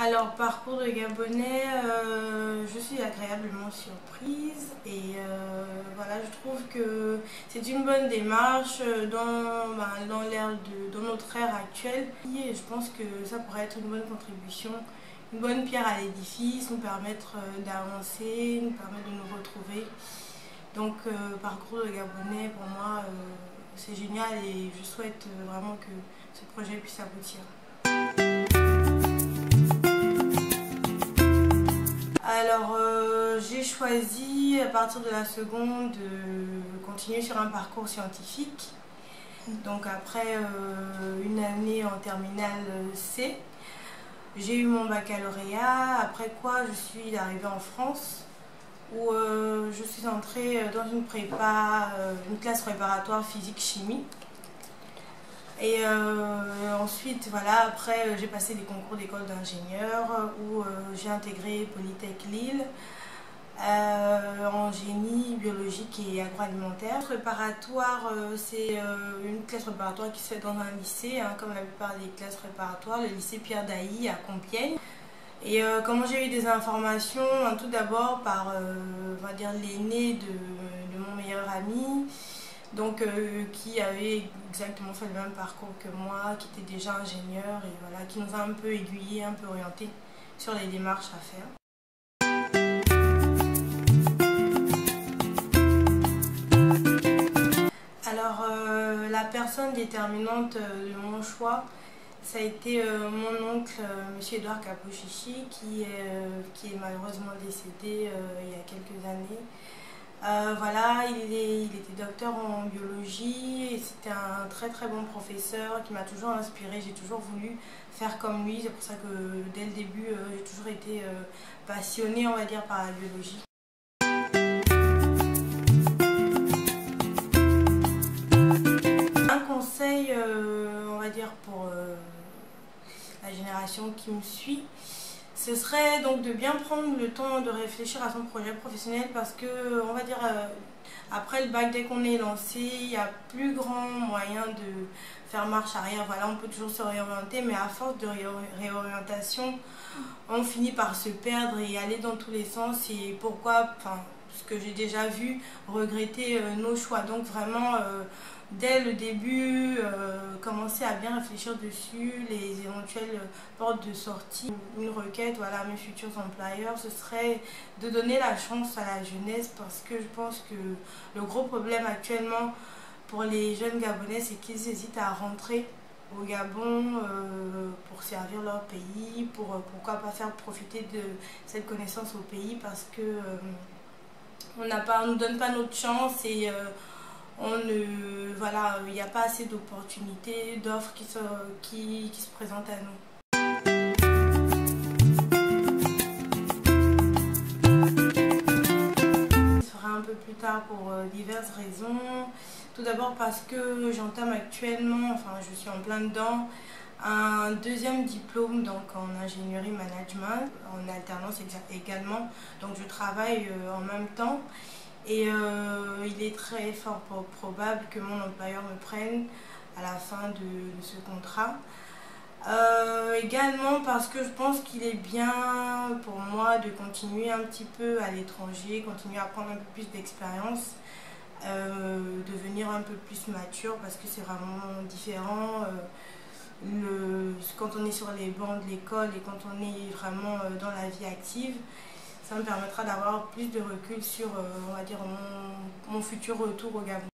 Alors, parcours de Gabonais, je suis agréablement surprise et voilà, je trouve que c'est une bonne démarche dans notre ère actuelle. Et je pense que ça pourrait être une bonne contribution, une bonne pierre à l'édifice, nous permettre d'avancer, nous permettre de nous retrouver. Donc, parcours de Gabonais, pour moi, c'est génial et je souhaite vraiment que ce projet puisse aboutir. Alors, j'ai choisi à partir de la seconde de continuer sur un parcours scientifique. Donc après une année en terminale C, j'ai eu mon baccalauréat, après quoi je suis arrivée en France où je suis entrée dans une prépa, une classe préparatoire physique-chimie. Et ensuite, voilà, après j'ai passé des concours d'école d'ingénieur où j'ai intégré Polytech Lille en génie biologique et agroalimentaire. Préparatoire, c'est une classe préparatoire qui se fait dans un lycée, hein, comme la plupart des classes préparatoires, le lycée Pierre Dailly à Compiègne. Et comment j'ai eu des informations, hein, tout d'abord par on va dire l'aîné de mon meilleur ami. Donc qui avait exactement fait le même parcours que moi, qui était déjà ingénieur et voilà, qui nous a un peu aiguillés, un peu orientés sur les démarches à faire. Alors la personne déterminante de mon choix, ça a été mon oncle, M. Edouard Kapouchichi, qui est malheureusement décédé il y a quelques années. Voilà, il était docteur en biologie et c'était un très très bon professeur qui m'a toujours inspirée. J'ai toujours voulu faire comme lui, c'est pour ça que dès le début j'ai toujours été passionnée, on va dire, par la biologie. Un conseil, on va dire, pour la génération qui me suit, ce serait donc de bien prendre le temps de réfléchir à son projet professionnel parce que, on va dire, après le bac, dès qu'on est lancé, il n'y a plus grand moyen de faire marche arrière. Voilà, on peut toujours se réorienter, mais à force de réorientation, on finit par se perdre et aller dans tous les sens. Et pourquoi, enfin, ce que j'ai déjà vu, regretter nos choix. Donc vraiment, dès le début, commencer à bien réfléchir dessus, les éventuelles portes de sortie. Une requête, voilà, à mes futurs employeurs, ce serait de donner la chance à la jeunesse parce que je pense que le gros problème actuellement pour les jeunes Gabonais, c'est qu'ils hésitent à rentrer au Gabon pour servir leur pays, pourquoi pas faire profiter de cette connaissance au pays parce que on ne nous donne pas notre chance et voilà, il n'y a pas assez d'opportunités, d'offres qui se présentent à nous. Ce sera un peu plus tard pour diverses raisons. Tout d'abord parce que j'entame actuellement, enfin je suis en plein dedans, un deuxième diplôme donc en ingénierie management, en alternance également. Donc je travaille en même temps. Et il est très fort probable que mon employeur me prenne à la fin de ce contrat. Également parce que je pense qu'il est bien pour moi de continuer un petit peu à l'étranger, continuer à prendre un peu plus d'expérience, devenir un peu plus mature parce que c'est vraiment différent quand on est sur les bancs de l'école et quand on est vraiment dans la vie active. Ça me permettra d'avoir plus de recul sur, on va dire, mon futur retour au Gabon.